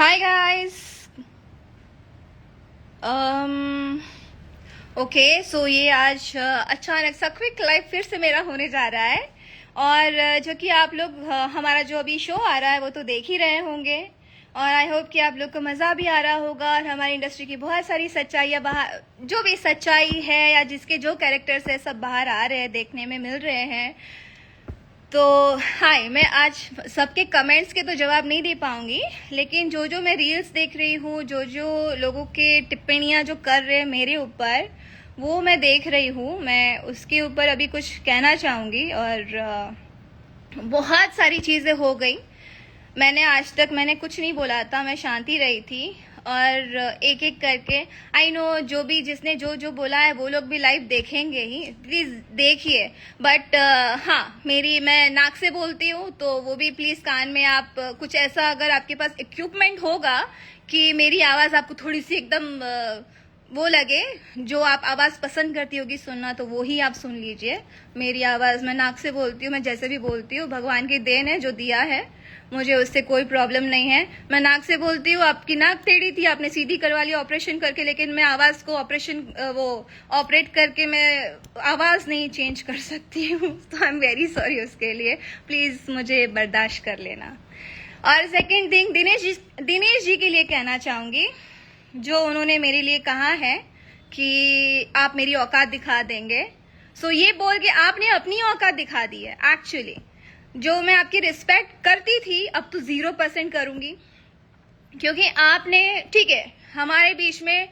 Hi guys. um okay so ये आज अचानक सा क्विक लाइव फिर से मेरा होने जा रहा है। और जो कि आप लोग हमारा जो अभी शो आ रहा है वो तो देख ही रहे होंगे। और आई होप कि आप लोग को मज़ा भी आ रहा होगा और हमारी इंडस्ट्री की बहुत सारी सच्चाइयाँ बाहर, जो भी सच्चाई है या जिसके जो कैरेक्टर्स है, सब बाहर आ रहे हैं, देखने में मिल रहे हैं। तो हाय, मैं आज सबके कमेंट्स के तो जवाब नहीं दे पाऊंगी, लेकिन जो जो मैं रील्स देख रही हूँ, जो जो लोगों के टिप्पणियाँ जो कर रहे हैं मेरे ऊपर, वो मैं देख रही हूँ। मैं उसके ऊपर अभी कुछ कहना चाहूँगी। और बहुत सारी चीज़ें हो गई। मैंने कुछ नहीं बोला था, मैं शांति रही थी। और एक एक करके आई नो जो भी जिसने जो जो बोला है वो लोग भी लाइव देखेंगे ही, प्लीज़ देखिए। बट हाँ, मैं नाक से बोलती हूँ तो वो भी प्लीज़ कान में आप कुछ ऐसा, अगर आपके पास इक्विपमेंट होगा कि मेरी आवाज़ आपको थोड़ी सी एकदम वो लगे, जो आप आवाज़ पसंद करती होगी सुनना, तो वो ही आप सुन लीजिए। मेरी आवाज़, मैं नाक से बोलती हूँ, मैं जैसे भी बोलती हूँ, भगवान की देन है जो दिया है, मुझे उससे कोई प्रॉब्लम नहीं है। मैं नाक से बोलती हूँ। आपकी नाक टेढ़ी थी, आपने सीधी करवा ली ऑपरेशन करके, लेकिन मैं आवाज़ को ऑपरेट करके मैं आवाज़ नहीं चेंज कर सकती हूँ। तो आई एम वेरी सॉरी उसके लिए, प्लीज़ मुझे बर्दाश्त कर लेना। और सेकेंड थिंग, दिनेश जी के लिए कहना चाहूँगी, जो उन्होंने मेरे लिए कहा है कि आप मेरी औकात दिखा देंगे। सो ये बोल के आपने अपनी औकात दिखा दी है। एक्चुअली जो मैं आपकी रिस्पेक्ट करती थी, अब तो 0% करूंगी, क्योंकि आपने, ठीक है, हमारे बीच में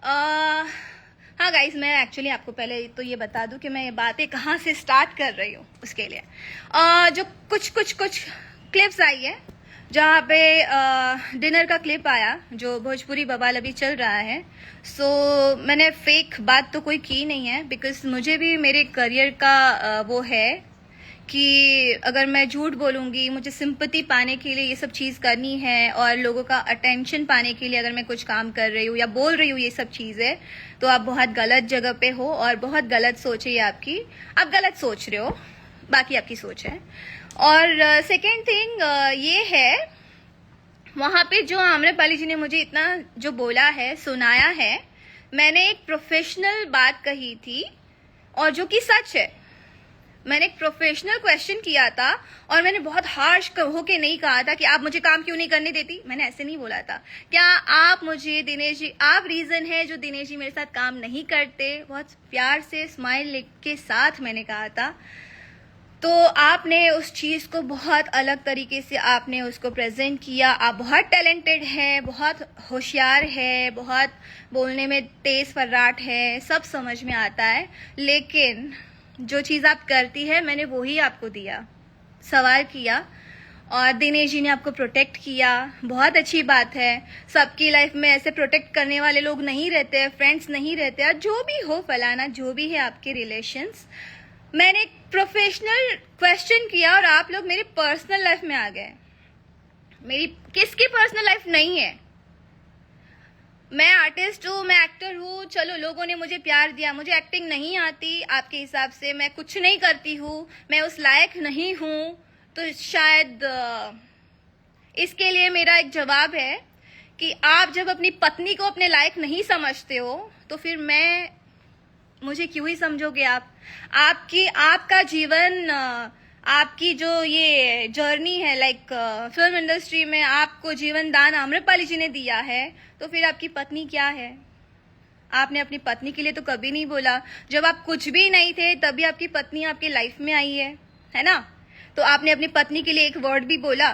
हाँ गाइस, मैं एक्चुअली आपको पहले तो ये बता दूं कि मैं ये बातें कहाँ से स्टार्ट कर रही हूँ। उसके लिए जो कुछ क्लिप्स आई है, जहाँ पे डिनर का क्लिप आया, जो भोजपुरी बवाल अभी चल रहा है। सो मैंने फेक बात तो कोई की नहीं है, बिकॉज मुझे भी मेरे करियर का वो है कि अगर मैं झूठ बोलूँगी, मुझे सिंपैथी पाने के लिए ये सब चीज़ करनी है, और लोगों का अटेंशन पाने के लिए अगर मैं कुछ काम कर रही हूँ या बोल रही हूँ ये सब चीज़ें, तो आप बहुत गलत जगह पे हो और बहुत गलत सोच है आपकी। आप गलत सोच रहे हो, बाकी आपकी सोच है। और सेकेंड थिंग ये है, वहाँ पे जो आम्रपाली जी ने मुझे इतना जो बोला है, सुनाया है, मैंने एक प्रोफेशनल बात कही थी और जो कि सच है। मैंने एक प्रोफेशनल क्वेश्चन किया था और मैंने बहुत हार्श होके नहीं कहा था कि आप मुझे काम क्यों नहीं करने देती। मैंने ऐसे नहीं बोला था। क्या आप मुझे, दिनेश जी, आप रीजन है जो दिनेश जी मेरे साथ काम नहीं करते, बहुत प्यार से स्माइल के साथ मैंने कहा था। तो आपने उस चीज़ को बहुत अलग तरीके से आपने उसको प्रेजेंट किया। आप बहुत टैलेंटेड हैं, बहुत होशियार है, बहुत बोलने में तेज फर्राट है, सब समझ में आता है, लेकिन जो चीज़ आप करती है, मैंने वो ही आपको दिया, सवाल किया, और दिनेश जी ने आपको प्रोटेक्ट किया। बहुत अच्छी बात है। सबकी लाइफ में ऐसे प्रोटेक्ट करने वाले लोग नहीं रहते हैं, फ्रेंड्स नहीं रहते हैं, जो भी हो, फलाना जो भी है आपके रिलेशंस। मैंने एक प्रोफेशनल क्वेश्चन किया और आप लोग मेरी पर्सनल लाइफ में आ गए। मेरी किसकी पर्सनल लाइफ नहीं है? मैं आर्टिस्ट हूँ, मैं एक्टर हूँ, चलो लोगों ने मुझे प्यार दिया, मुझे एक्टिंग नहीं आती, आपके हिसाब से मैं कुछ नहीं करती हूँ, मैं उस लायक नहीं हूँ, तो शायद इसके लिए मेरा एक जवाब है कि आप जब अपनी पत्नी को अपने लायक नहीं समझते हो, तो फिर मुझे क्यों ही समझोगे आप? आपका जीवन, आपकी जो ये जर्नी है, लाइक फिल्म इंडस्ट्री में आपको जीवन दान आम्रपाली जी ने दिया है, तो फिर आपकी पत्नी क्या है? आपने अपनी पत्नी के लिए तो कभी नहीं बोला। जब आप कुछ भी नहीं थे तभी आपकी पत्नी आपकी लाइफ में आई है ना? तो आपने अपनी पत्नी के लिए एक वर्ड भी बोला?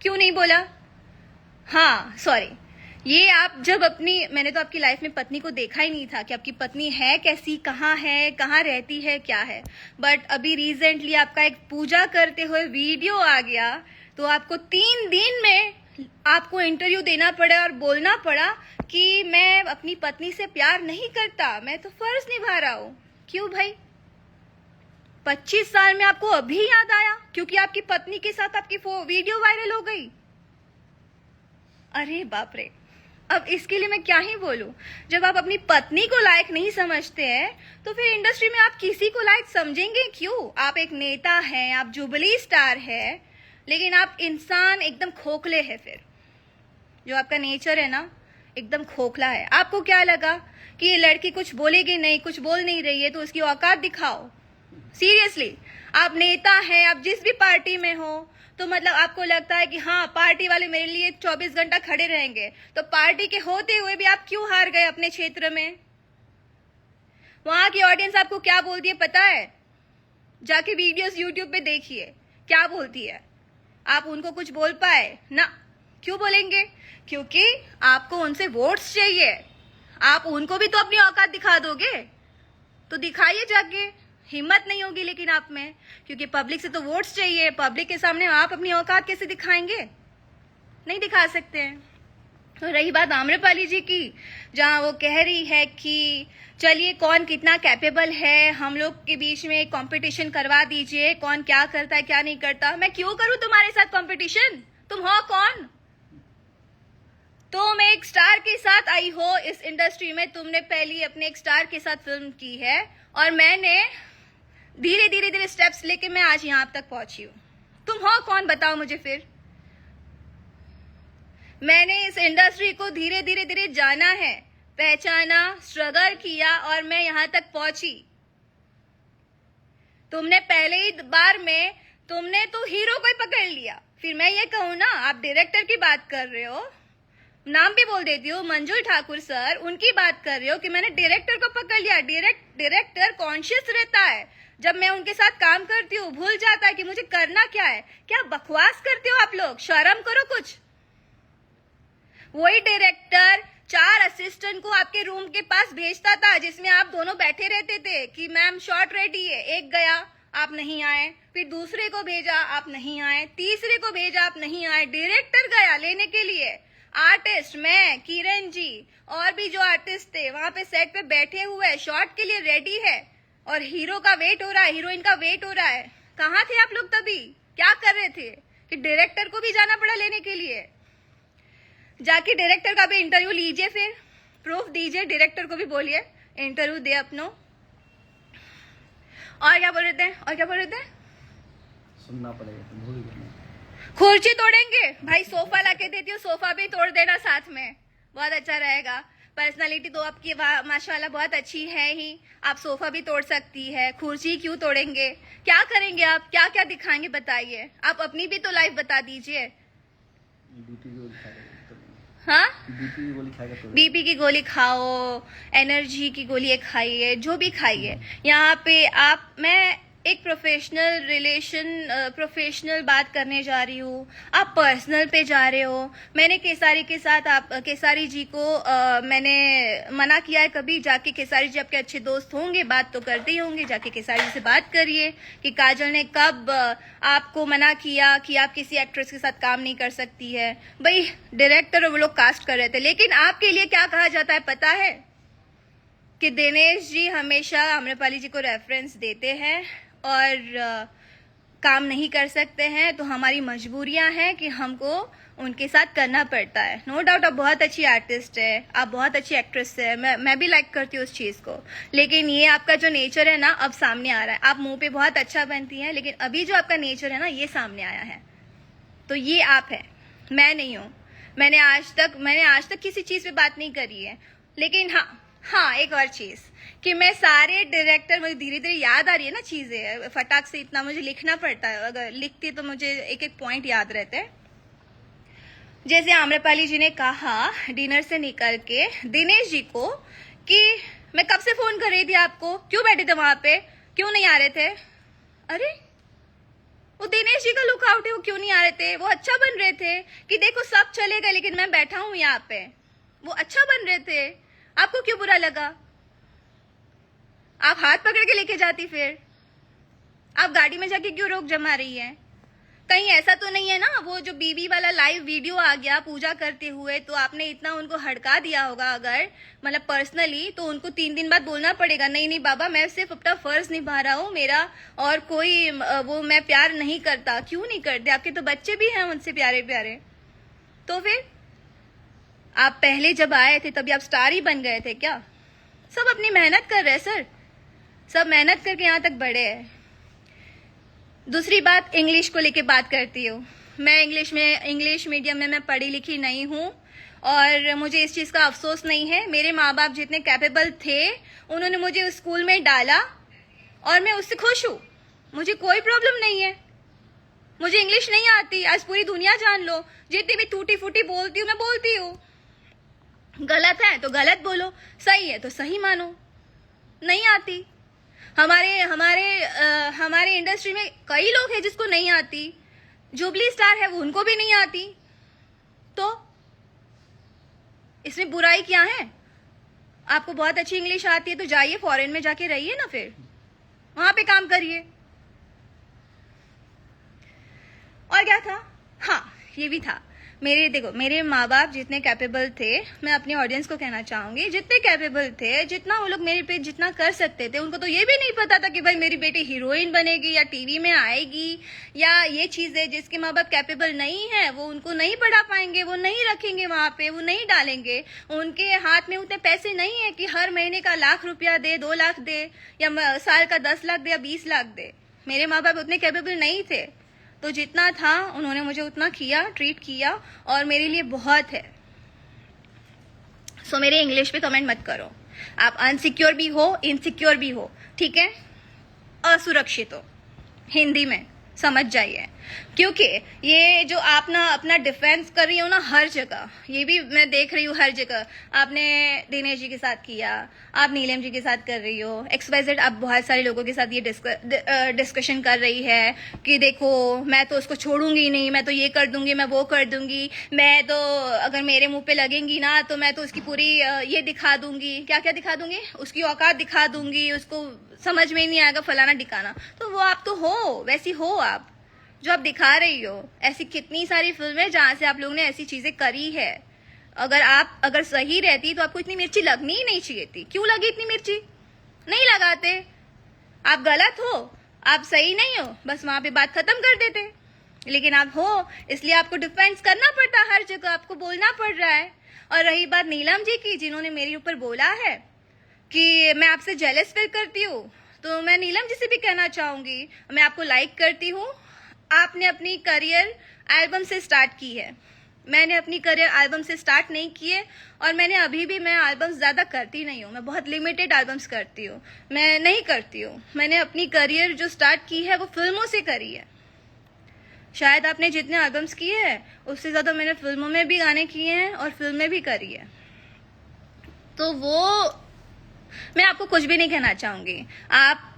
क्यों नहीं बोला? हाँ सॉरी, ये आप जब मैंने तो आपकी लाइफ में पत्नी को देखा ही नहीं था कि आपकी पत्नी है कैसी, कहाँ है, कहाँ रहती है, क्या है। बट अभी रिसेंटली आपका एक पूजा करते हुए वीडियो आ गया, तो आपको 3 दिन में आपको इंटरव्यू देना पड़ा और बोलना पड़ा कि मैं अपनी पत्नी से प्यार नहीं करता, मैं तो फर्ज निभा रहा हूँ। क्यों भाई? 25 साल में आपको अभी याद आया क्योंकि आपकी पत्नी के साथ आपकी वीडियो वायरल हो गई? अरे बाप रे, अब इसके लिए मैं क्या ही बोलूं। जब आप अपनी पत्नी को लायक नहीं समझते हैं, तो फिर इंडस्ट्री में आप किसी को लायक समझेंगे क्यों? आप एक नेता हैं, आप जुबली स्टार है, लेकिन आप इंसान एकदम खोखले हैं। फिर जो आपका नेचर है ना एकदम खोखला है। आपको क्या लगा कि ये लड़की कुछ बोलेगी नहीं, कुछ बोल नहीं रही है तो उसकी औकात दिखाओ। सीरियसली, आप नेता हैं, आप जिस भी पार्टी में हो, तो मतलब आपको लगता है कि हाँ पार्टी वाले मेरे लिए 24 घंटा खड़े रहेंगे, तो पार्टी के होते हुए भी आप क्यों हार गए अपने क्षेत्र में? वहां की ऑडियंस आपको क्या बोलती है पता है? जाके वीडियोस यूट्यूब पे देखिए क्या बोलती है। आप उनको कुछ बोल पाए ना? क्यों बोलेंगे? क्योंकि आपको उनसे वोट्स चाहिए। आप उनको भी तो अपनी औकात दिखा दोगे, तो दिखाइए जाके। हिम्मत नहीं होगी लेकिन आप में, क्योंकि पब्लिक से तो वोट्स चाहिए। पब्लिक के सामने आप अपनी औकात कैसे दिखाएंगे? नहीं दिखा सकते हैं। तो रही बात आम्रपाली जी की, जहां वो कह रही है कि चलिए कौन कितना कैपेबल है, हम लोग के बीच में कंपटीशन करवा दीजिए, कौन क्या करता है क्या नहीं करता। मैं क्यों करूं तुम्हारे साथ कंपटीशन? तुम हो कौन? तुम एक स्टार के साथ आई हो इस इंडस्ट्री में, तुमने पहली अपने एक स्टार के साथ फिल्म की है, और मैंने धीरे धीरे धीरे स्टेप्स लेके मैं आज यहां तक पहुंची हूं। तुम हो कौन बताओ मुझे फिर? मैंने इस इंडस्ट्री को धीरे धीरे धीरे जाना है, पहचाना, स्ट्रगल किया और मैं यहां तक पहुंची। तुमने पहले ही बार में तुमने तो हीरो को ही पकड़ लिया। फिर मैं ये कहूं ना, आप डायरेक्टर की बात कर रहे हो, नाम भी बोल देती हूँ, मंजुल ठाकुर सर, उनकी बात कर रहे हो कि मैंने डायरेक्टर को पकड़ लिया। डायरेक्टर कॉन्शियस रहता है, जब मैं उनके साथ काम करती हूँ भूल जाता है कि मुझे करना क्या है। क्या बकवास करते हो आप लोग? शर्म करो कुछ। वही डायरेक्टर 4 असिस्टेंट को आपके रूम के पास भेजता था, जिसमें आप दोनों बैठे रहते थे कि मैम शॉट रेडी है। एक गया, आप नहीं आए, फिर दूसरे को भेजा, आप नहीं आए, तीसरे को भेजा, आप नहीं आए। डायरेक्टर गया लेने के लिए, आर्टिस्ट मैं, किरण जी और भी जो आर्टिस्ट थे वहां पे सेट पे बैठे हुए, शॉट के लिए रेडी है, और हीरो का वेट हो रहा है, हीरोइन का वेट हो रहा है। कहाँ थे आप लोग तभी? क्या कर रहे थे कि डायरेक्टर को भी जाना पड़ा लेने के लिए? जाके डायरेक्टर का भी इंटरव्यू लीजिए, फिर प्रूफ दीजिए, डायरेक्टर को भी बोलिए इंटरव्यू दे अपनो। और क्या बोल रहे थे? सुनना पड़ेगा, भूल गए। कुर्सी तोड़ेंगे भाई, सोफा लाके देती हूँ, सोफा भी तोड़ देना साथ में, बहुत अच्छा रहेगा। पर्सनालिटी तो आपकी माशाल्लाह बहुत अच्छी है ही, आप सोफा भी तोड़ सकती है, कुर्सी क्यों तोड़ेंगे? क्या करेंगे आप? क्या क्या दिखाएंगे बताइए? आप अपनी भी तो लाइफ बता दीजिए। हाँ, बीपी की गोली खाओ, एनर्जी की गोली खाइए, जो भी खाइए। यहाँ पे मैं एक प्रोफेशनल बात करने जा रही हूँ, आप पर्सनल पे जा रहे हो। मैंने केसारी के साथ, आप केसारी जी को मैंने मना किया है कभी? जाके केसारी जी आपके अच्छे दोस्त होंगे, बात तो करते ही होंगे, जाके केसारी जी से बात करिए कि काजल ने कब आपको मना किया कि आप किसी एक्ट्रेस के साथ काम नहीं कर सकती है। भाई डायरेक्टर वो लोग कास्ट कर रहे थे, लेकिन आपके लिए क्या कहा जाता है पता है? कि दिनेश जी हमेशा आम्रपाली जी को रेफरेंस देते हैं और काम नहीं कर सकते हैं, तो हमारी मजबूरियां हैं कि हमको उनके साथ करना पड़ता है। नो डाउट आप बहुत अच्छी आर्टिस्ट है, आप बहुत अच्छी एक्ट्रेस है, मैं भी लाइक करती हूँ उस चीज को, लेकिन ये आपका जो नेचर है ना अब सामने आ रहा है। आप मुंह पे बहुत अच्छा बनती हैं, लेकिन अभी जो आपका नेचर है ना ये सामने आया है। तो ये आप है, मैं नहीं हूँ। मैंने आज तक किसी चीज पे बात नहीं करी है। लेकिन हाँ एक और चीज कि मैं सारे डायरेक्टर, मुझे धीरे धीरे याद आ रही है ना चीजें, फटाक से इतना मुझे लिखना पड़ता है, अगर लिखती तो मुझे एक एक पॉइंट याद रहते हैं। जैसे आम्रपाली जी ने कहा डिनर से निकल के दिनेश जी को कि मैं कब से फोन कर रही थी आपको, क्यों बैठे थे वहां पे, क्यों नहीं आ रहे थे? अरे वो दिनेश जी का लुकआउट है, वो क्यों नहीं आ रहे थे? वो अच्छा बन रहे थे कि देखो सब चले गए लेकिन मैं बैठा हूं यहाँ पे, वो अच्छा बन रहे थे। आपको क्यों बुरा लगा? आप हाथ पकड़ के लेके जाती, फिर आप गाड़ी में जाके क्यों रोक जमा रही है? कहीं ऐसा तो नहीं है ना वो जो बीबी वाला लाइव वीडियो आ गया पूजा करते हुए, तो आपने इतना उनको हड़का दिया होगा अगर मतलब पर्सनली, तो उनको 3 दिन बाद बोलना पड़ेगा नहीं नहीं बाबा मैं सिर्फ अपना फर्ज निभा रहा हूँ, मेरा और कोई वो मैं प्यार नहीं करता। क्यों नहीं करते? आपके तो बच्चे भी हैं उनसे प्यारे प्यारे। तो फिर आप पहले जब आए थे तभी आप स्टार ही बन गए थे क्या? सब अपनी मेहनत कर रहे हैं सर, सब मेहनत करके यहाँ तक बढ़े हैं। दूसरी बात इंग्लिश को लेके बात करती हूँ। मैं इंग्लिश मीडियम में मैं पढ़ी लिखी नहीं हूँ और मुझे इस चीज़ का अफसोस नहीं है। मेरे माँ बाप जितने कैपेबल थे उन्होंने मुझे उस स्कूल में डाला और मैं उससे खुश हूँ, मुझे कोई प्रॉब्लम नहीं है। मुझे इंग्लिश नहीं आती, आज पूरी दुनिया जान लो, जितनी भी टूटी फूटी बोलती हूँ मैं बोलती हूँ। गलत है तो गलत बोलो, सही है तो सही मानो। नहीं आती, हमारे इंडस्ट्री में कई लोग हैं जिसको नहीं आती, जुबली स्टार है वो उनको भी नहीं आती, तो इसमें बुराई क्या है? आपको बहुत अच्छी इंग्लिश आती है तो जाइए फॉरेन में जाके रहिए ना, फिर वहां पे काम करिए। और क्या था, हाँ ये भी था, मेरे माँ बाप जितने कैपेबल थे, मैं अपने ऑडियंस को कहना चाहूंगी, जितने कैपेबल थे, जितना वो लोग मेरे पे जितना कर सकते थे, उनको तो ये भी नहीं पता था कि भाई मेरी बेटी हीरोइन बनेगी या टीवी में आएगी, या ये चीज है जिसके माँ बाप कैपेबल नहीं है वो उनको नहीं पढ़ा पाएंगे, वो नहीं रखेंगे वहां पे, वो नहीं डालेंगे। उनके हाथ में उतने पैसे नहीं है कि हर महीने का 1 लाख रुपया दे, 2 लाख दे, या साल का 10 लाख दे या 20 लाख दे। मेरे माँ बाप उतने कैपेबल नहीं थे, तो जितना था उन्होंने मुझे उतना किया, ट्रीट किया, और मेरे लिए बहुत है। सो मेरे इंग्लिश पे कमेंट मत करो, आप अनसिक्योर भी हो, इनसिक्योर भी हो, ठीक है, असुरक्षित हो, हिंदी में समझ जाइए। क्योंकि ये जो आप ना अपना डिफेंस कर रही हो ना हर जगह, ये भी मैं देख रही हूँ हर जगह, आपने दिनेश जी के साथ किया, आप नीलम जी के साथ कर रही हो, XYZ, आप बहुत सारे लोगों के साथ ये डिस्कशन कर रही है कि देखो मैं तो उसको छोड़ूंगी नहीं, मैं तो ये कर दूंगी, मैं वो कर दूंगी, मैं तो अगर मेरे मुंह पे लगेंगी ना तो मैं तो उसकी पूरी ये दिखा दूंगी, क्या क्या दिखा दूंगी, उसकी औकात दिखा दूंगी, उसको समझ में ही नहीं आएगा फलाना ढिकाना। तो वो आप तो हो, वैसी हो आप जो आप दिखा रही हो। ऐसी कितनी सारी फिल्में जहां से आप लोगों ने ऐसी चीजें करी है। अगर सही रहती तो आपको इतनी मिर्ची लगनी ही नहीं चाहिए थी। क्यों लगी इतनी मिर्ची? नहीं लगाते। आप गलत हो, आप सही नहीं हो, बस वहां पे बात खत्म कर देते। लेकिन आप हो, इसलिए आपको डिफेंस करना पड़ता, हर जगह आपको बोलना पड़ रहा है। और रही बात नीलम जी की, जिन्होंने मेरे ऊपर बोला है कि मैं आपसे जेलस फील करती हूँ, तो मैं नीलम जी से भी कहना चाहूंगी, मैं आपको लाइक करती हूँ। आपने अपनी करियर एल्बम से स्टार्ट की है, मैंने अपनी करियर एल्बम से स्टार्ट नहीं की है, और मैंने अभी भी मैं एल्बम्स ज़्यादा करती नहीं हूँ, मैं बहुत लिमिटेड एल्बम्स करती हूँ, मैं नहीं करती हूँ। मैंने अपनी करियर जो स्टार्ट की है वो फिल्मों से करी है। शायद आपने जितने एल्बम्स किए हैं उससे ज़्यादा मैंने फिल्मों में भी गाने किए हैं और फिल्में भी करी है। तो वो मैं आपको कुछ भी नहीं कहना चाहूंगी, आपको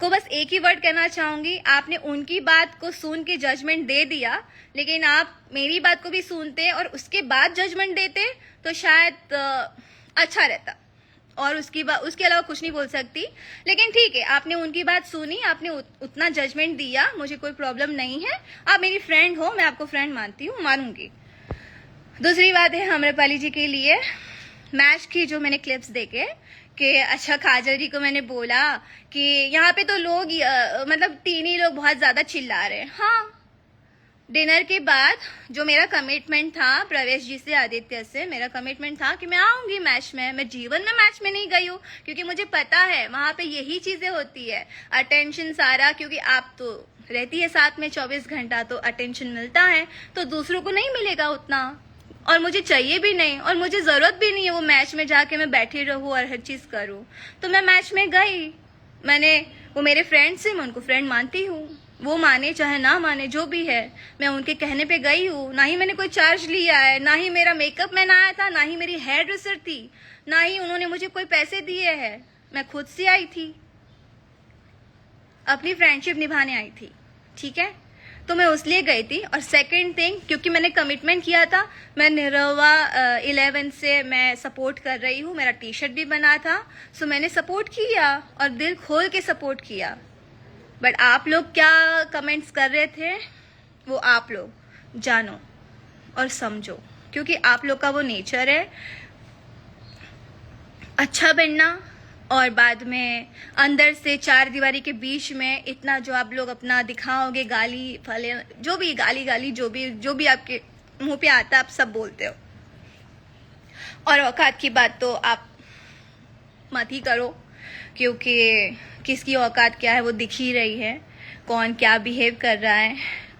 बस एक ही वर्ड कहना चाहूंगी, आपने उनकी बात को सुन के जजमेंट दे दिया, लेकिन आप मेरी बात को भी सुनते और उसके बाद जजमेंट देते तो शायद अच्छा रहता। और उसके अलावा कुछ नहीं बोल सकती। लेकिन ठीक है, आपने उनकी बात सुनी, आपने उतना जजमेंट दिया, मुझे कोई प्रॉब्लम नहीं है। आप मेरी फ्रेंड हो, मैं आपको फ्रेंड मानती हूँ, मानूंगी। दूसरी बात है आम्रपाली जी के लिए, मैच की जो मैंने क्लिप्स देखे कि अच्छा काजल जी को मैंने बोला कि यहाँ पे तो लोग मतलब 3 ही लोग बहुत ज्यादा चिल्ला रहे हैं। हाँ, डिनर के बाद जो मेरा कमिटमेंट था प्रवेश जी से, आदित्य से, मेरा कमिटमेंट था कि मैं आऊंगी मैच में। मैं जीवन में मैच में नहीं गई हूँ, क्योंकि मुझे पता है वहां पे यही चीजें होती है, अटेंशन सारा, क्योंकि आप तो रहती है साथ में 24 घंटा, तो अटेंशन मिलता है, तो दूसरों को नहीं मिलेगा उतना, और मुझे चाहिए भी नहीं, और मुझे जरूरत भी नहीं है वो मैच में जाके मैं बैठी रहूं और हर चीज करूं। तो मैं मैच में गई, वो मेरे फ्रेंड से, मैं उनको फ्रेंड मानती हूँ, वो माने चाहे ना माने, जो भी है, मैं उनके कहने पे गई हूँ। ना ही मैंने कोई चार्ज लिया है, ना ही मेरा मेकअप मैन आया था, ना ही मेरी हेयर ड्रेसर थी, ना ही उन्होंने मुझे कोई पैसे दिए हैं, मैं खुद से आई थी, अपनी फ्रेंडशिप निभाने आई थी, ठीक है। तो मैं उसलिए गई थी। और सेकंड थिंग, क्योंकि मैंने कमिटमेंट किया था, मैं निरवा 11 से मैं सपोर्ट कर रही हूँ, मेरा टी-शर्ट भी बना था, सो मैंने सपोर्ट किया और दिल खोल के सपोर्ट किया। बट आप लोग क्या कमेंट्स कर रहे थे वो आप लोग जानो और समझो, क्योंकि आप लोग का वो नेचर है अच्छा बनना, और बाद में अंदर से 4 दीवारी के बीच में इतना जो आप लोग अपना दिखाओगे, गाली फले, जो भी गाली जो भी आपके मुंह पे आता है, आप सब बोलते हो। और औकात की बात तो आप मत ही करो, क्योंकि किसकी औकात क्या है वो दिख ही रही है, कौन क्या बिहेव कर रहा है।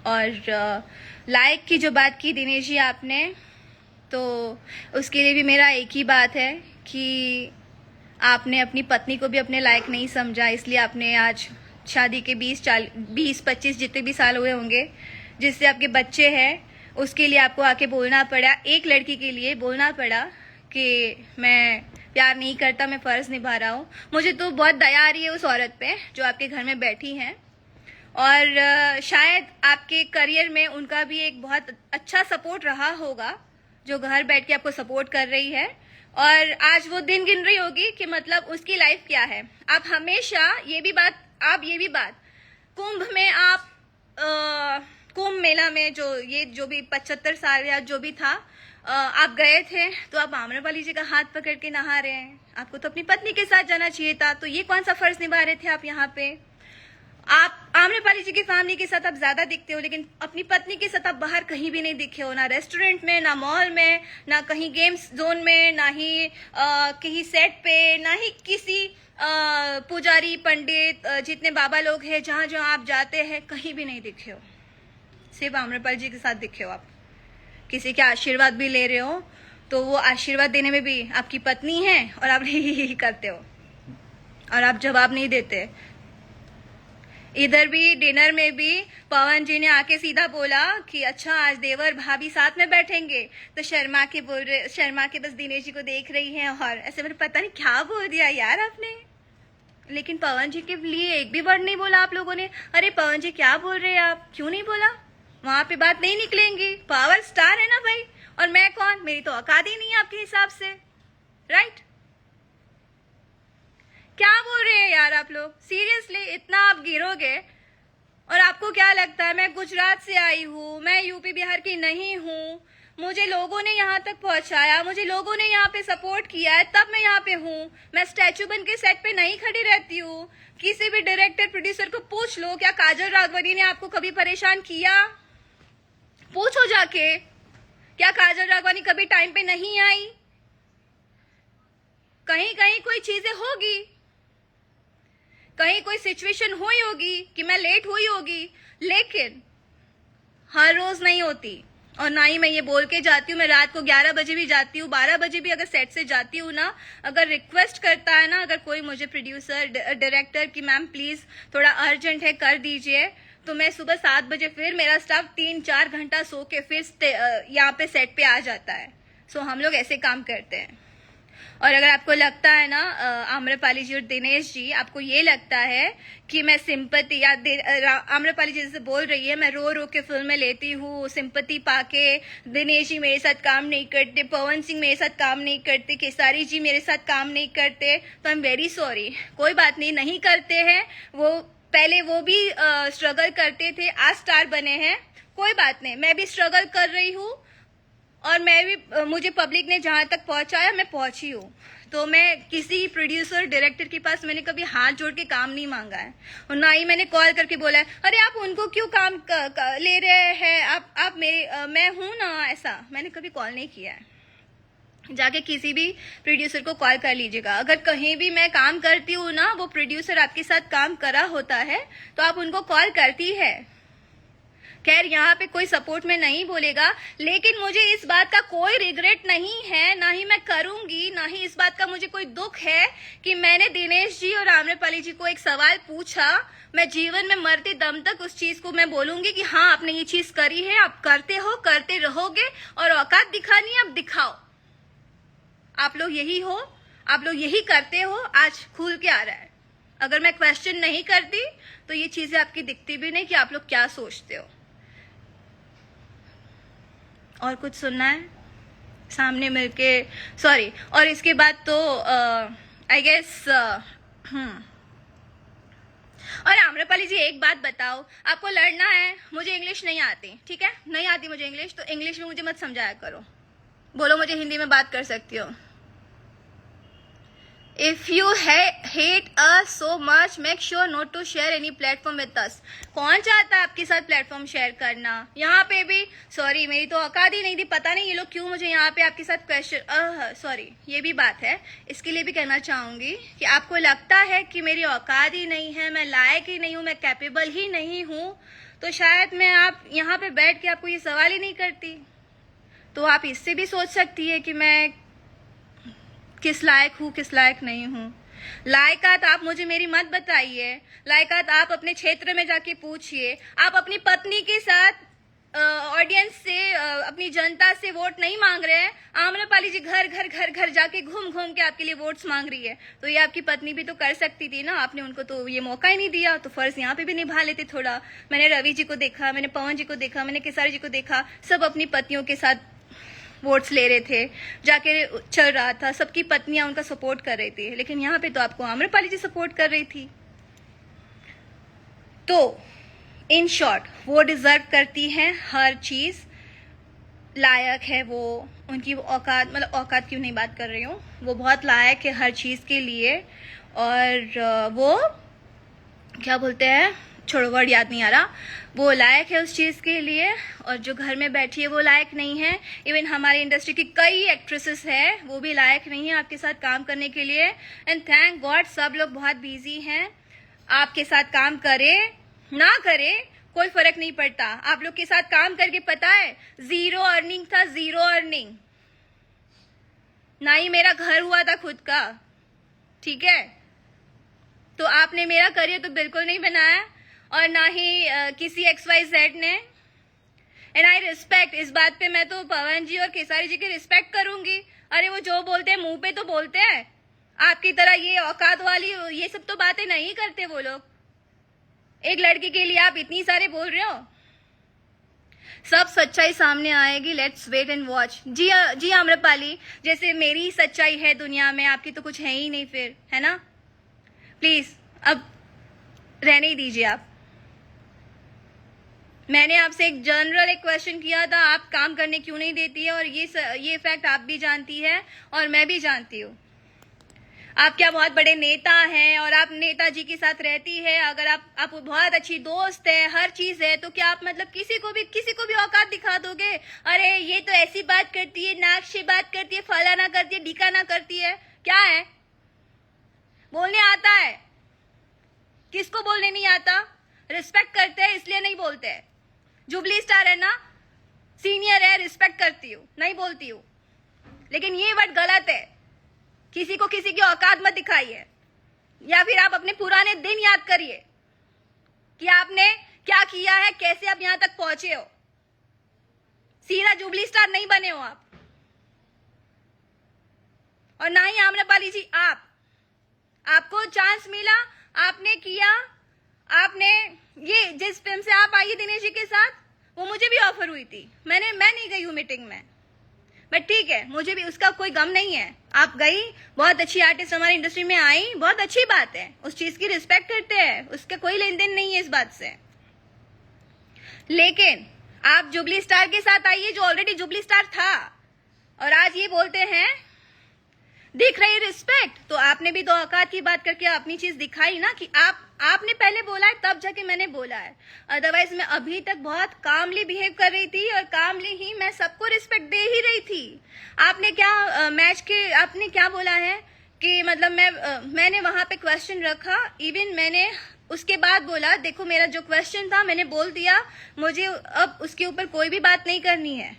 और लाइक की जो बात की दिनेश जी आपने, तो उसके लिए भी मेरा एक ही बात है कि आपने अपनी पत्नी को भी अपने लायक नहीं समझा, इसलिए आपने आज शादी के 20-25 जितने भी साल हुए होंगे, जिससे आपके बच्चे हैं, उसके लिए आपको आके बोलना पड़ा, एक लड़की के लिए बोलना पड़ा कि मैं प्यार नहीं करता, मैं फ़र्ज़ निभा रहा हूँ। मुझे तो बहुत दया आ रही है उस औरत पे जो आपके घर में बैठी हैं, और शायद आपके करियर में उनका भी एक बहुत अच्छा सपोर्ट रहा होगा, जो घर बैठ के आपको सपोर्ट कर रही है, और आज वो दिन गिन रही होगी कि मतलब उसकी लाइफ क्या है। आप हमेशा ये भी बात कुंभ में आप कुंभ मेला में जो भी 75 साल या जो भी था, आप गए थे, तो आप आम्रपाली जी का हाथ पकड़ के नहा रहे हैं। आपको तो अपनी पत्नी के साथ जाना चाहिए था, तो ये कौन सा फर्ज निभा रहे थे आप यहाँ पे। आप आम्रपाली जी की फैमिली के साथ आप ज्यादा दिखते हो, लेकिन अपनी पत्नी के साथ आप बाहर कहीं भी नहीं दिखे हो, ना रेस्टोरेंट में, ना मॉल में, ना कहीं गेम्स जोन में, ना ही कहीं सेट पे, ना ही किसी पुजारी पंडित जितने बाबा लोग हैं जहाँ जहाँ आप जाते हैं कहीं भी नहीं दिखे हो, सिर्फ आम्रपाली जी के साथ दिखे हो। आप किसी के आशीर्वाद भी ले रहे हो तो वो आशीर्वाद देने में भी आपकी पत्नी है और आप ही करते हो और आप जवाब नहीं देते। इधर भी डिनर में भी पवन जी ने आके सीधा बोला कि अच्छा आज देवर भाभी साथ में बैठेंगे, तो शर्मा के बस दिनेश जी को देख रही हैं और ऐसे मैंने पता नहीं क्या बोल दिया यार आपने। लेकिन पवन जी के लिए एक भी वर्ड नहीं बोला आप लोगों ने। अरे पवन जी क्या बोल रहे हैं आप, क्यों नहीं बोला, वहां पे बात नहीं निकलेंगी, पावर स्टार है ना भाई, और मैं कौन, मेरी तो औकात ही नहीं है आपके हिसाब से, राइट। क्या बोल रहे हैं यार आप लोग, सीरियसली इतना आप गिरोगे। और आपको क्या लगता है मैं गुजरात से आई हूँ, मैं यूपी बिहार की नहीं हूँ, मुझे लोगों ने यहाँ तक पहुंचाया, मुझे लोगों ने यहाँ पे सपोर्ट किया है, तब मैं यहाँ पे हूँ। मैं स्टैचू बन के सेट पे नहीं खड़ी रहती हूँ। किसी भी डायरेक्टर प्रोड्यूसर को पूछ लो, क्या काजल राघवनी ने आपको कभी परेशान किया, पूछो जाके। क्या काजल राघवनी कभी टाइम पे नहीं आई, कहीं कहीं कोई चीजें होगी, कहीं कोई सिचुएशन हुई होगी कि मैं लेट हुई होगी, लेकिन हर रोज नहीं होती। और ना ही मैं ये बोल के जाती हूँ, मैं रात को 11 बजे भी जाती हूँ, 12 बजे भी अगर सेट से जाती हूँ ना, अगर रिक्वेस्ट करता है ना, अगर कोई मुझे प्रोड्यूसर डायरेक्टर कि मैम प्लीज थोड़ा अर्जेंट है कर दीजिए, तो मैं सुबह 7 बजे फिर मेरा स्टाफ 3-4 घंटा सो के फिर यहाँ पे सेट पे आ जाता है। सो हम लोग ऐसे काम करते हैं। और अगर आपको लगता है ना आम्रपाली जी और दिनेश जी, आपको ये लगता है कि मैं सिंपति या आम्रपाली जी जैसे बोल रही है मैं रो रो के फिल्में लेती हूँ सिंपति पाके, दिनेश जी मेरे साथ काम नहीं करते, पवन सिंह मेरे साथ काम नहीं करते, खेसारी जी मेरे साथ काम नहीं करते, तो आई एम वेरी सॉरी। कोई बात नहीं करते हैं, वो पहले वो भी स्ट्रगल करते थे, आज स्टार बने हैं, कोई बात नहीं, मैं भी स्ट्रगल कर रही हूँ और मैं भी मुझे पब्लिक ने जहां तक पहुंचाया मैं पहुंची हूँ। तो मैं किसी प्रोड्यूसर डायरेक्टर के पास मैंने कभी हाथ जोड़ के काम नहीं मांगा है, और ना ही मैंने कॉल करके बोला है अरे आप उनको क्यों काम ले रहे हैं, आप मेरे मैं हूं ना, ऐसा मैंने कभी कॉल नहीं किया है। जाके किसी भी प्रोड्यूसर को कॉल कर लीजिएगा, अगर कहीं भी मैं काम करती हूँ ना, वो प्रोड्यूसर आपके साथ काम करा होता है तो आप उनको कॉल करती है। खैर यहाँ पे कोई सपोर्ट में नहीं बोलेगा, लेकिन मुझे इस बात का कोई रिग्रेट नहीं है, ना ही मैं करूंगी, ना ही इस बात का मुझे कोई दुख है कि मैंने दिनेश जी और आम्रपाली जी को एक सवाल पूछा। मैं जीवन में मरते दम तक उस चीज को मैं बोलूंगी कि हाँ आपने ये चीज करी है, आप करते हो, करते रहोगे, और औकात दिखानी है आप दिखाओ। आप लोग यही हो, आप लोग यही करते हो, आज खुल के आ रहा है। अगर मैं क्वेश्चन नहीं करती तो ये चीजें आपकी दिखती भी नहीं कि आप लोग क्या सोचते हो। और कुछ सुनना है सामने मिलके, सॉरी। और इसके बाद तो आई गेस और आम्रपाली जी एक बात बताओ, आपको लड़ना है, मुझे इंग्लिश नहीं आती, ठीक है, नहीं आती मुझे इंग्लिश, तो इंग्लिश में मुझे मत समझाया करो, बोलो मुझे हिंदी में बात कर सकती हो। If you hate us so much, make sure not to share any platform with us. कौन चाहता है आपके साथ प्लेटफॉर्म शेयर करना? यहाँ पे भी सॉरी मेरी तो औकात ही नहीं थी, पता नहीं ये लोग क्यों मुझे यहाँ पे आपके साथ क्वेश्चन, सॉरी ये भी बात है, इसके लिए भी कहना चाहूंगी कि आपको लगता है कि मेरी औकात ही नहीं है, मैं लायक ही नहीं हूँ, मैं कैपेबल ही नहीं हूँ, तो शायद मैं आप यहाँ पे बैठ के आपको ये सवाल ही नहीं करती। तो आप इससे भी सोच सकती है कि मैं किस लायक हूँ, किस लायक नहीं हूँ। लायकात आप मुझे मेरी मत बताइए, लायकात आप अपने क्षेत्र में जाके पूछिए। आप अपनी पत्नी के साथ ऑडियंस से, अपनी जनता से वोट नहीं मांग रहे हैं। आम्रपाली जी घर घर घर घर जाके घूम घूम के आपके लिए वोट्स मांग रही है, तो ये आपकी पत्नी भी तो कर सकती थी ना। आपने उनको तो ये मौका ही नहीं दिया, तो फर्ज यहाँ पे भी निभा लेते थोड़ा। मैंने रवि जी को देखा, मैंने पवन जी को देखा, मैंने केसारी जी को देखा, सब अपनी पत्नियों के साथ वोट्स ले रहे थे, जाके चल रहा था, सबकी पत्नियां उनका सपोर्ट कर रही थी। लेकिन यहाँ पे तो आपको आम्रपाली जी सपोर्ट कर रही थी। तो इन शॉर्ट वो डिजर्व करती हैं हर चीज, लायक है वो, उनकी औकात, मतलब औकात क्यों नहीं बात कर रही हूँ, वो बहुत लायक है हर चीज के लिए। और वो क्या बोलते हैं, छोड़ो वर्ड याद नहीं आ रहा, वो लायक है उस चीज के लिए। और जो घर में बैठी है वो लायक नहीं है। इवन हमारी इंडस्ट्री की कई एक्ट्रेसेस है, वो भी लायक नहीं है आपके साथ काम करने के लिए। एंड थैंक गॉड सब लोग बहुत बिजी हैं, आपके साथ काम करे ना करे कोई फर्क नहीं पड़ता। आप लोग के साथ काम करके पता है 0 अर्निंग था, 0 अर्निंग। ना ही मेरा घर हुआ था खुद का, ठीक है। तो आपने मेरा करियर तो बिल्कुल नहीं बनाया, और ना ही किसी XYZ ने। एंड आई रिस्पेक्ट, इस बात पे मैं तो पवन जी और केसारी जी की रिस्पेक्ट करूंगी। अरे वो जो बोलते हैं मुंह पे तो बोलते हैं, आपकी तरह ये औकात वाली ये सब तो बातें नहीं करते वो लोग। एक लड़की के लिए आप इतनी सारे बोल रहे हो, सब सच्चाई सामने आएगी। Let's wait and watch. जी आम्रपाली, जैसे मेरी सच्चाई है दुनिया में, आपकी तो कुछ है ही नहीं फिर, है ना। प्लीज अब रहने ही दीजिए आप। मैंने आपसे एक जनरल एक क्वेश्चन किया था, आप काम करने क्यों नहीं देती है, और ये फैक्ट आप भी जानती है और मैं भी जानती हूँ। आप क्या बहुत बड़े नेता हैं और आप नेताजी के साथ रहती है, अगर आप बहुत अच्छी दोस्त है, हर चीज है, तो क्या आप मतलब किसी को भी औकात दिखा दोगे? अरे ये तो ऐसी बात करती है, नाक से बात करती है, फलाना करती है, ढिकाना करती है, क्या है? बोलने आता है? किसको बोलने नहीं आता? रिस्पेक्ट करते हैं इसलिए नहीं बोलते हैं। जुबली स्टार है ना, सीनियर है, रिस्पेक्ट करती हूँ, नहीं बोलती हूँ। लेकिन ये वर्ड गलत है, किसी को किसी की औकात मत दिखाइए। या फिर आप अपने पुराने दिन याद करिए कि आपने क्या किया है, कैसे आप यहां तक पहुंचे हो। सीधा जुबली स्टार नहीं बने हो आप, और ना ही आम्रपाली जी आपको चांस मिला, आपने किया। आपने ये जिस फिल्म से आप आई दिनेश जी के साथ, वो मुझे भी ऑफर हुई थी, मैं नहीं गई हूँ मीटिंग में, बट ठीक है, मुझे भी उसका कोई गम नहीं है। आप गई, बहुत अच्छी आर्टिस्ट हमारी इंडस्ट्री में आई, बहुत अच्छी बात है, उस चीज की रिस्पेक्ट करते हैं, उसका कोई लेन देन नहीं है इस बात से। लेकिन आप जुबली स्टार के साथ आइए जो ऑलरेडी जुबली स्टार था, और आज ये बोलते हैं दिख रही रिस्पेक्ट। तो आपने भी तो औकात की बात करके अपनी चीज दिखाई ना, कि आपने पहले बोला है तब जाके मैंने बोला है। अदरवाइज मैं अभी तक बहुत कामली बिहेव कर रही थी, और कामली ही मैं सबको रिस्पेक्ट दे ही रही थी। आपने क्या आपने क्या बोला है कि मतलब मैंने वहां पे क्वेश्चन रखा, इवन मैंने उसके बाद बोला देखो मेरा जो क्वेश्चन था मैंने बोल दिया, मुझे अब उसके ऊपर कोई भी बात नहीं करनी है,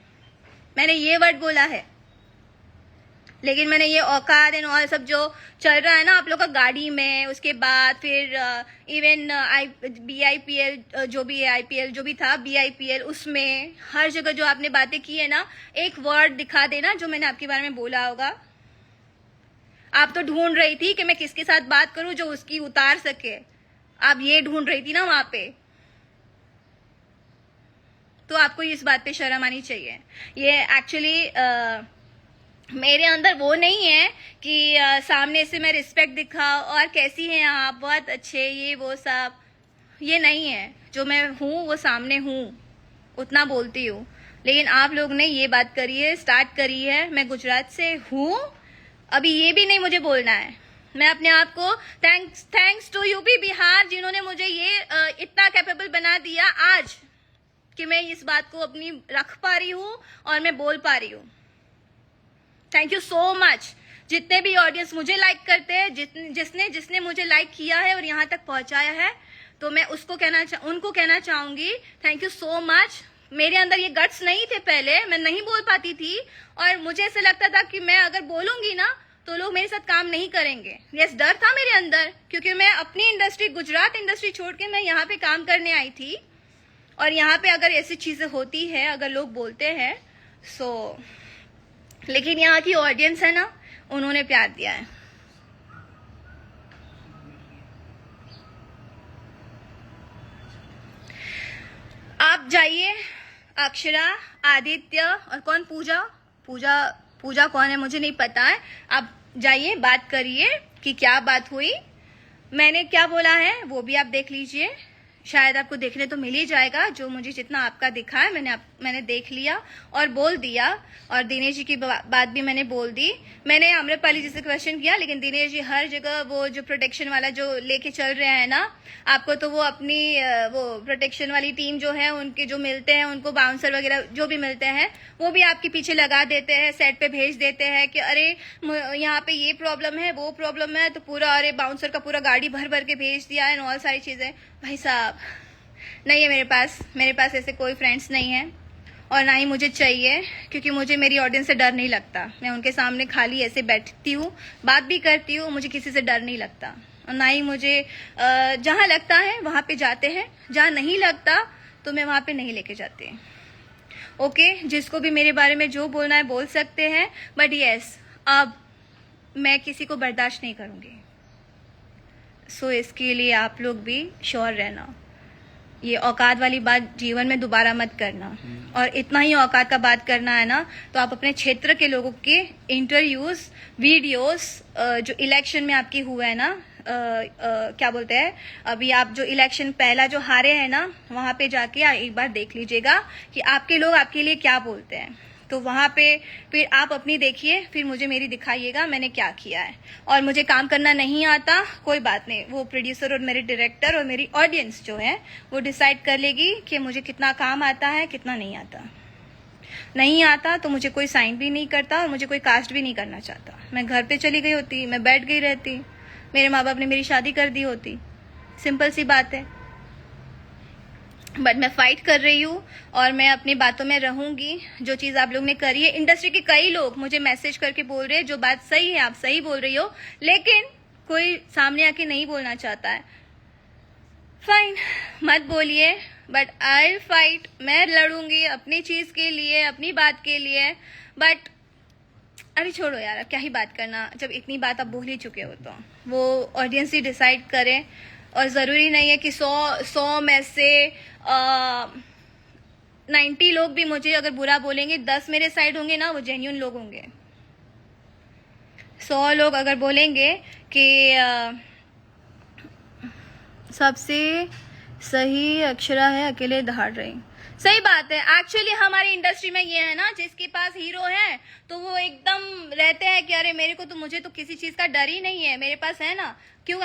मैंने ये वर्ड बोला है। लेकिन मैंने ये औकात एंड और सब जो चल रहा है ना आप लोग का गाड़ी में, उसके बाद फिर इवन BIPL जो भी है, IPL जो भी था, BIPL, उसमें हर जगह जो आपने बातें की है ना, एक वर्ड दिखा देना जो मैंने आपके बारे में बोला होगा। आप तो ढूंढ रही थी कि मैं किसके साथ बात करूं जो उसकी उतार सके, आप ये ढूंढ रही थी ना वहां पे। तो आपको इस बात पे शर्म आनी चाहिए। ये एक्चुअली मेरे अंदर वो नहीं है कि सामने से मैं रिस्पेक्ट दिखा और कैसी हैं आप, बहुत अच्छे, ये वो सब, ये नहीं है। जो मैं हूँ वो सामने हूँ, उतना बोलती हूँ। लेकिन आप लोग ने ये बात करी है, स्टार्ट करी है। मैं गुजरात से हूँ, अभी ये भी नहीं मुझे बोलना है। मैं अपने आप को थैंक्स टू यूपी बिहार जिन्होंने मुझे ये इतना कैपेबल बना दिया आज कि मैं इस बात को अपनी रख पा रही हूँ और मैं बोल पा रही हूँ। Thank you so much. जितने भी ऑडियंस मुझे लाइक करते हैं, जिसने मुझे लाइक किया है और यहाँ तक पहुंचाया है, तो मैं उनको कहना चाहूंगी थैंक यू सो मच। मेरे अंदर ये गट्स नहीं थे, पहले मैं नहीं बोल पाती थी और मुझे ऐसा लगता था कि मैं अगर बोलूंगी ना तो लोग मेरे साथ काम नहीं करेंगे। यस, डर था मेरे अंदर, क्योंकि मैं अपनी इंडस्ट्री, गुजरात इंडस्ट्री छोड़ के मैं यहाँ पे काम करने आई थी और यहाँ पे अगर ऐसी चीजें होती है, अगर लोग बोलते हैं लेकिन यहाँ की ऑडियंस है ना, उन्होंने प्यार दिया है। आप जाइए, अक्षरा, आदित्य और कौन, पूजा कौन है मुझे नहीं पता है। आप जाइए, बात करिए कि क्या बात हुई, मैंने क्या बोला है वो भी आप देख लीजिए। शायद आपको देखने तो मिल ही जाएगा। जो मुझे जितना आपका दिखा है मैंने देख लिया और बोल दिया। और दिनेश जी की बात भी मैंने बोल दी। मैंने आम्रपाली जी से क्वेश्चन किया, लेकिन दिनेश जी हर जगह वो जो प्रोटेक्शन वाला जो लेके चल रहे हैं ना, आपको तो वो अपनी वो प्रोटेक्शन वाली टीम जो है, उनके जो मिलते हैं, उनको बाउंसर वगैरह जो भी मिलते हैं, वो भी आपके पीछे लगा देते हैं, सेट पे भेज देते हैं कि अरे यहाँ पे ये प्रॉब्लम है, वो प्रॉब्लम है, तो पूरा अरे बाउंसर का पूरा गाड़ी भर भर के भेज दिया है और सारी चीजें। भाई साहब नहीं है मेरे पास ऐसे कोई फ्रेंड्स नहीं है और ना ही मुझे चाहिए, क्योंकि मुझे मेरी ऑडियंस से डर नहीं लगता। मैं उनके सामने खाली ऐसे बैठती हूँ, बात भी करती हूँ, मुझे किसी से डर नहीं लगता। और ना ही मुझे जहाँ लगता है वहाँ पे जाते हैं, जहाँ नहीं लगता तो मैं वहाँ पे नहीं लेके जाती। ओके, जिसको भी मेरे बारे में जो बोलना है बोल सकते हैं, बट यस, अब मैं किसी को बर्दाश्त नहीं करूँगी। सो इसके लिए आप लोग भी श्योर रहना, ये औकात वाली बात जीवन में दोबारा मत करना। और इतना ही औकात का बात करना है ना, तो आप अपने क्षेत्र के लोगों के इंटरव्यूज, वीडियोस, जो इलेक्शन में आपकी हुआ है ना, क्या बोलते हैं, अभी आप जो इलेक्शन पहला जो हारे हैं ना, वहां पे जाके एक बार देख लीजिएगा कि आपके लोग आपके लिए क्या बोलते हैं। तो वहां पे फिर आप अपनी देखिए, फिर मुझे मेरी दिखाइएगा मैंने क्या किया है। और मुझे काम करना नहीं आता, कोई बात नहीं, वो प्रोड्यूसर और मेरे डायरेक्टर और मेरी ऑडियंस जो है वो डिसाइड कर लेगी कि मुझे कितना काम आता है, कितना नहीं आता। नहीं आता तो मुझे कोई साइन भी नहीं करता और मुझे कोई कास्ट भी नहीं करना चाहता। मैं घर पे चली गई होती, मैं बैठ गई रहती, मेरे माँ बाप ने मेरी शादी कर दी होती, सिंपल सी बात है। बट मैं फाइट कर रही हूँ और मैं अपनी बातों में रहूंगी। जो चीज आप लोग ने करी है, इंडस्ट्री के कई लोग मुझे मैसेज करके बोल रहे हैं जो बात सही है, आप सही बोल रही हो, लेकिन कोई सामने आके नहीं बोलना चाहता है। फाइन, मत बोलिए, बट आई फाइट, मैं लड़ूंगी अपनी चीज के लिए, अपनी बात के लिए। बट अरे छोड़ो यार, अब क्या ही बात करना, जब इतनी बात आप बोल ही चुके हो तो वो ऑडियंस ही डिसाइड करे। और जरूरी नहीं है कि 100 में से 90 लोग भी मुझे अगर बुरा बोलेंगे, 10 मेरे साइड होंगे ना, वो जेन्युइन लोग होंगे। 100 लोग अगर बोलेंगे कि सबसे सही अक्षरा है, अकेले दहाड़ रही, सही बात है। एक्चुअली हमारी इंडस्ट्री में ये है ना, जिसके पास हीरो है तो वो एकदम रहते हैं कि अरे मेरे को तो, मुझे तो किसी चीज का डर ही नहीं है, मेरे पास है ना। क्यों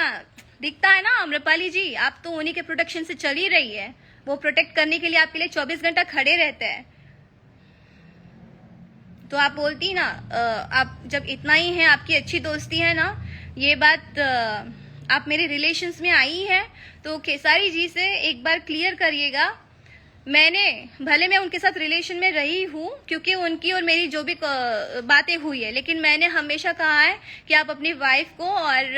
दिखता है ना आम्रपाली जी, आप तो उन्हीं के प्रोटेक्शन से चल ही रही है, वो प्रोटेक्ट करने के लिए आपके लिए 24 घंटा खड़े रहते हैं। तो आप बोलती ना, आप जब इतना ही है, आपकी अच्छी दोस्ती है ना, ये बात आप मेरे रिलेशंस में आई है तो खेसारी जी से एक बार क्लियर करिएगा। भले मैं उनके साथ रिलेशन में रही हूँ, क्योंकि उनकी और मेरी जो भी बातें हुई है, लेकिन मैंने हमेशा कहा है कि आप अपनी वाइफ को और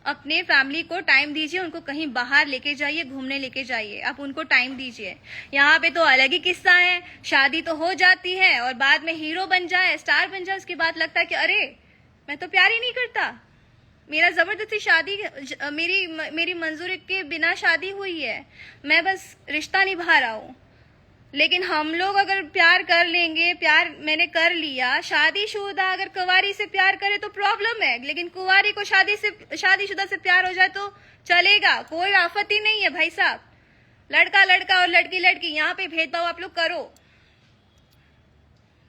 अपने फैमिली को टाइम दीजिए, उनको कहीं बाहर लेके जाइए, घूमने लेके जाइए, आप उनको टाइम दीजिए। यहाँ पे तो अलग ही किस्सा है, शादी तो हो जाती है और बाद में हीरो बन जाए, स्टार बन जाए, उसके बाद लगता है कि अरे मैं तो प्यार ही नहीं करता, मेरा जबरदस्ती शादी, मेरी मंजूरी के बिना शादी हुई है, मैं बस रिश्ता निभा रहा हूँ। लेकिन हम लोग अगर प्यार कर लेंगे, प्यार मैंने कर लिया, शादीशुदा अगर कुंवारी से प्यार करे तो प्रॉब्लम है, लेकिन कुंवारी को शादीशुदा से प्यार हो जाए तो चलेगा, कोई आफत ही नहीं है भाई साहब। लड़का लड़का और लड़की लड़की, यहाँ पे भेदभाव आप लोग करो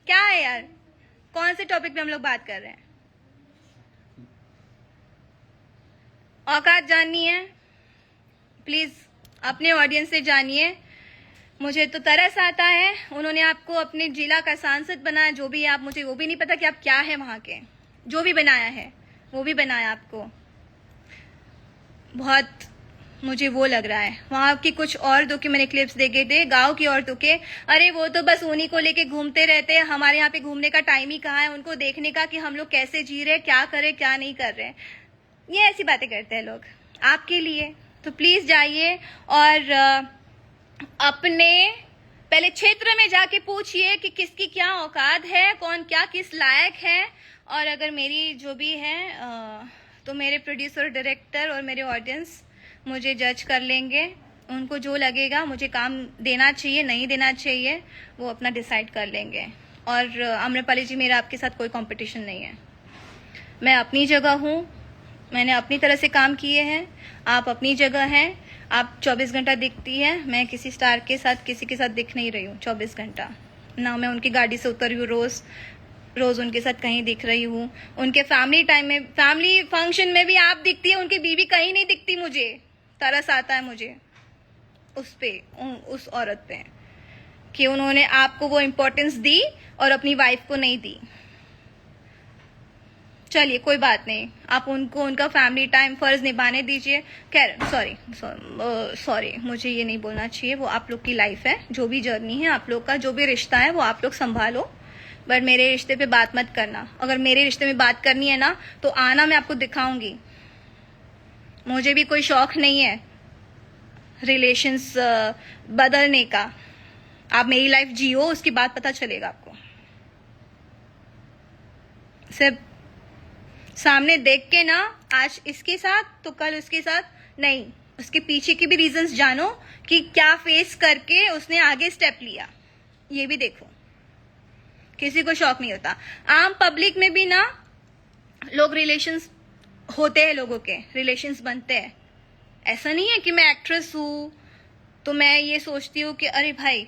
क्या है यार? कौन से टॉपिक पे हम लोग बात कर रहे हैं? औकात जाननी है, प्लीज अपने ऑडियंस से जानिए। मुझे तो तरस आता है, उन्होंने आपको अपने जिला का सांसद बनाया, जो भी आप, मुझे वो भी नहीं पता कि आप क्या है वहां के, जो भी बनाया है वो भी बनाया आपको। बहुत मुझे वो लग रहा है। वहाँ की कुछ औरतों के मैंने क्लिप्स देखे थे, गांव की औरतों के, अरे वो तो बस उन्हीं को लेके घूमते रहते हैं, हमारे यहाँ पे घूमने का टाइम ही कहाँ है उनको देखने का कि हम लोग कैसे जी रहे, क्या कर रहे, क्या नहीं कर रहे। ये ऐसी बातें करते हैं लोग आपके लिए। तो प्लीज जाइए और अपने पहले क्षेत्र में जाके पूछिए कि किसकी क्या औकात है, कौन क्या किस लायक है। और अगर मेरी जो भी है तो मेरे प्रोड्यूसर, डायरेक्टर और मेरे ऑडियंस मुझे जज कर लेंगे। उनको जो लगेगा मुझे काम देना चाहिए, नहीं देना चाहिए, वो अपना डिसाइड कर लेंगे। और आम्रपाली जी, मेरा आपके साथ कोई कंपटीशन नहीं है। मैं अपनी जगह हूँ, मैंने अपनी तरह से काम किए हैं, आप अपनी जगह हैं। आप 24 घंटा दिखती है, मैं किसी स्टार के साथ, किसी के साथ दिख नहीं रही हूँ 24 घंटा। ना मैं उनकी गाड़ी से उतर रही हूँ रोज उनके साथ कहीं दिख रही हूँ। उनके फैमिली टाइम में, फैमिली फंक्शन में भी आप दिखती है, उनकी बीवी कहीं नहीं दिखती। मुझे तरस आता है मुझे उस औरत पे कि उन्होंने आपको वो इम्पोर्टेंस दी और अपनी वाइफ को नहीं दी। चलिए कोई बात नहीं, आप उनको उनका फैमिली टाइम फर्ज निभाने दीजिए। खैर सॉरी, मुझे ये नहीं बोलना चाहिए। वो आप लोग की लाइफ है, जो भी जर्नी है आप लोग का, जो भी रिश्ता है वो आप लोग संभालो, बट मेरे रिश्ते पे बात मत करना। अगर मेरे रिश्ते में बात करनी है ना तो आना, मैं आपको दिखाऊंगी। मुझे भी कोई शौक नहीं है रिलेशंस बदलने का। आप मेरी लाइफ जियो, उसकी बात पता चलेगा आपको। सिर्फ सामने देख के ना, आज इसके साथ तो कल उसके साथ नहीं, उसके पीछे की भी रीजंस जानो कि क्या फेस करके उसने आगे स्टेप लिया, ये भी देखो। किसी को शौक नहीं होता। आम पब्लिक में भी ना लोग रिलेशंस होते हैं, लोगों के रिलेशंस बनते हैं। ऐसा नहीं है कि मैं एक्ट्रेस हूं तो मैं ये सोचती हूँ कि अरे भाई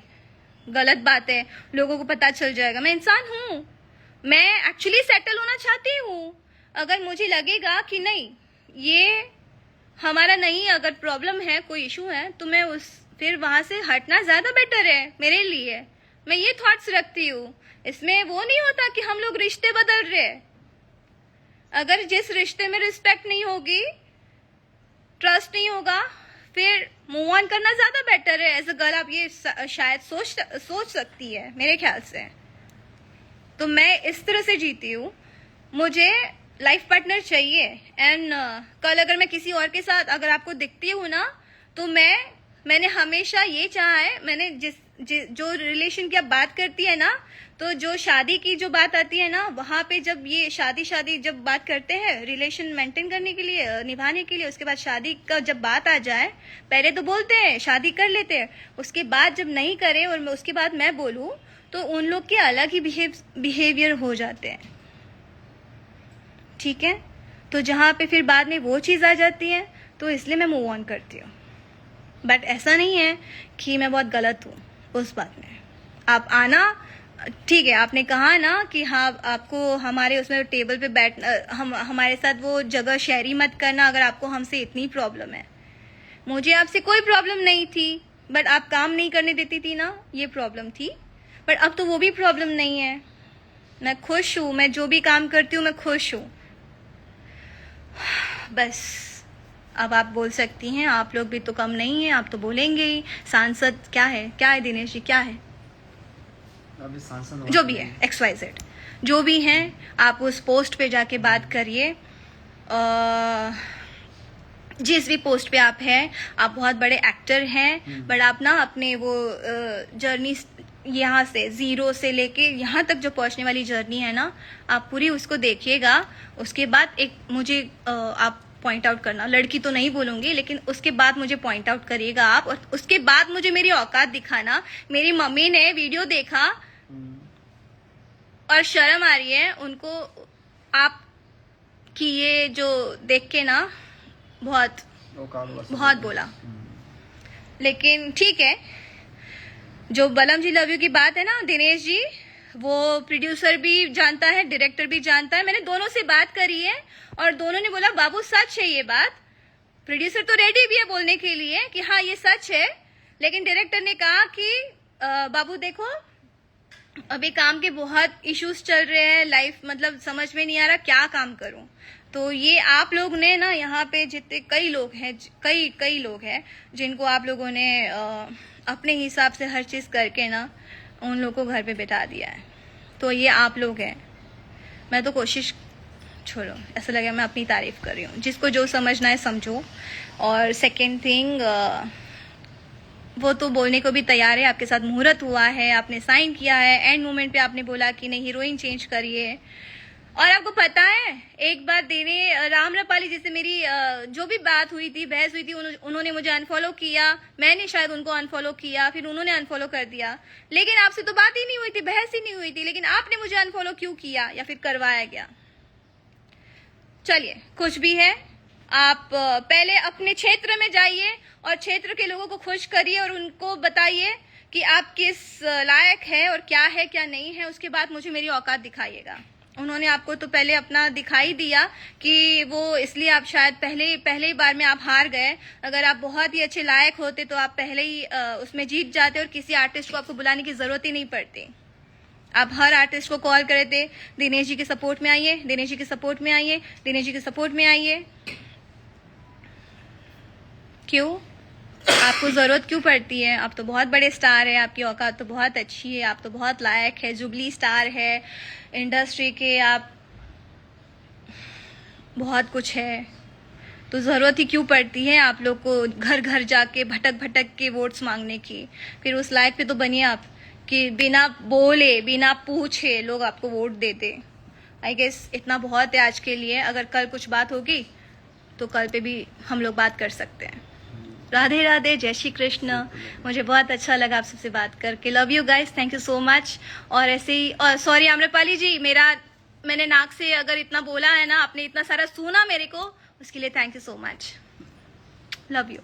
गलत बात है, लोगों को पता चल जाएगा। मैं इंसान हूं, मैं एक्चुअली सेटल होना चाहती हूँ। अगर मुझे लगेगा कि नहीं ये हमारा नहीं, अगर प्रॉब्लम है, कोई इशू है, तो मैं फिर वहां से हटना ज्यादा बेटर है मेरे लिए। मैं ये थॉट्स रखती हूँ। इसमें वो नहीं होता कि हम लोग रिश्ते बदल रहे। अगर जिस रिश्ते में रिस्पेक्ट नहीं होगी, ट्रस्ट नहीं होगा, फिर मूव ऑन करना ज्यादा बेटर है। एज अ गर्ल आप ये शायद सोच सकती है मेरे ख्याल से। तो मैं इस तरह से जीती हूँ। मुझे लाइफ पार्टनर चाहिए एंड कल अगर मैं किसी और के साथ अगर आपको दिखती हूँ ना, तो मैंने हमेशा ये चाहा है। मैंने जो रिलेशन की आप बात करती है ना, तो जो शादी की जो बात आती है ना, वहां पे जब ये शादी जब बात करते हैं रिलेशन मेंटेन करने के लिए, निभाने के लिए, उसके बाद शादी का जब बात आ जाए, पहले तो बोलते हैं शादी कर लेते हैं, उसके बाद जब नहीं करे और उसके बाद मैं बोलूं तो उन लोग के अलग ही बिहेवियर हो जाते हैं। ठीक है, तो जहां पे फिर बाद में वो चीज आ जाती है, तो इसलिए मैं मूव ऑन करती हूँ। बट ऐसा नहीं है कि मैं बहुत गलत हूँ उस बात में। आप आना, ठीक है, आपने कहा ना कि हाँ आपको हमारे उसमें टेबल पे हमारे साथ वो जगह शेयरी मत करना अगर आपको हमसे इतनी प्रॉब्लम है। मुझे आपसे कोई प्रॉब्लम नहीं थी, बट आप काम नहीं करने देती थी ना, ये प्रॉब्लम थी। बट अब तो वो भी प्रॉब्लम नहीं है। मैं खुश हूँ, मैं जो भी काम करती हूँ मैं खुश हूँ। बस अब आप बोल सकती हैं, आप लोग भी तो कम नहीं है, आप तो बोलेंगे ही। सांसद क्या है दिनेश जी, क्या है? अभी सांसद जो भी है, XYZ जो भी हैं, आप उस पोस्ट पे जाके बात करिए। जिस भी पोस्ट पे आप हैं, आप बहुत बड़े एक्टर हैं, बट आप ना अपने वो जर्नी यहाँ से जीरो से लेके यहाँ तक जो पहुंचने वाली जर्नी है ना, आप पूरी उसको देखिएगा। उसके बाद एक मुझे आप पॉइंट आउट करना, लड़की तो नहीं बोलूंगी, लेकिन उसके बाद मुझे पॉइंट आउट करिएगा आप, और उसके बाद मुझे मेरी औकात दिखाना। मेरी मम्मी ने वीडियो देखा और शर्म आ रही है उनको, आप की ये जो देख के ना बहुत बोला। लेकिन ठीक है, जो बलम जी लव यू की बात है ना दिनेश जी, वो प्रोड्यूसर भी जानता है, डायरेक्टर भी जानता है। मैंने दोनों से बात करी है और दोनों ने बोला बाबू सच है ये बात। प्रोड्यूसर तो रेडी भी है बोलने के लिए कि हाँ ये सच है, लेकिन डायरेक्टर ने कहा कि बाबू देखो अभी काम के बहुत इश्यूज चल रहे हैं, लाइफ मतलब समझ में नहीं आ रहा क्या काम करूं। तो ये आप लोग ने ना यहाँ पे जितने कई लोग हैं, कई लोग हैं जिनको आप लोगों ने अपने हिसाब से हर चीज करके ना उन लोगों को घर पे बिठा दिया है। तो ये आप लोग हैं। मैं तो कोशिश छोड़ो, ऐसा लगे मैं अपनी तारीफ कर रही हूँ। जिसको जो समझना है समझो। और सेकेंड थिंग, वो तो बोलने को भी तैयार है, आपके साथ मुहूर्त हुआ है, आपने साइन किया है, एंड मोमेंट पे आपने बोला कि नहीं हीरोइन चेंज करिए। और आपको पता है एक बार देने रामरपाली जैसे मेरी जो भी बात हुई थी, बहस हुई थी, उन्होंने मुझे अनफॉलो किया, मैंने शायद उनको अनफॉलो किया, फिर उन्होंने अनफॉलो कर दिया। लेकिन आपसे तो बात ही नहीं हुई थी, बहस ही नहीं हुई थी, लेकिन आपने मुझे अनफॉलो क्यों किया या फिर करवाया गया? चलिए कुछ भी है, आप पहले अपने क्षेत्र में जाइए और क्षेत्र के लोगों को खुश करिए और उनको बताइए कि आप किस लायक है और क्या है क्या नहीं है। उसके बाद मुझे मेरी औकात दिखाइएगा। उन्होंने आपको तो पहले अपना दिखाई दिया कि वो इसलिए आप शायद पहले ही बार में आप हार गए। अगर आप बहुत ही अच्छे लायक होते तो आप पहले ही उसमें जीत जाते और किसी आर्टिस्ट को आपको बुलाने की जरूरत ही नहीं पड़ती। आप हर आर्टिस्ट को कॉल करे थे, दिनेश जी के सपोर्ट में आइए, दिनेश जी के सपोर्ट में आइए, दिनेश जी के सपोर्ट में आइए। क्यों? आपको जरूरत क्यों पड़ती है? आप तो बहुत बड़े स्टार है, आपकी औकात तो बहुत अच्छी है, आप तो बहुत लायक है, जुबली स्टार है इंडस्ट्री के, आप बहुत कुछ है। तो जरूरत ही क्यों पड़ती है आप लोग को घर घर जाके भटक के वोट्स मांगने की? फिर उस लायक पे तो बनिए आप कि बिना बोले बिना पूछे लोग आपको वोट देते। आई गेस इतना बहुत है आज के लिए। अगर कल कुछ बात होगी तो कल पे भी हम लोग बात कर सकते हैं। राधे राधे, जय श्री कृष्ण। मुझे बहुत अच्छा लगा आप सबसे बात करके। Love you guys, thank you so much. और ऐसे ही, और सॉरी आम्रपाली जी, मैंने नाक से अगर इतना बोला है ना, आपने इतना सारा सुना मेरे को, उसके लिए thank you so much. Love you.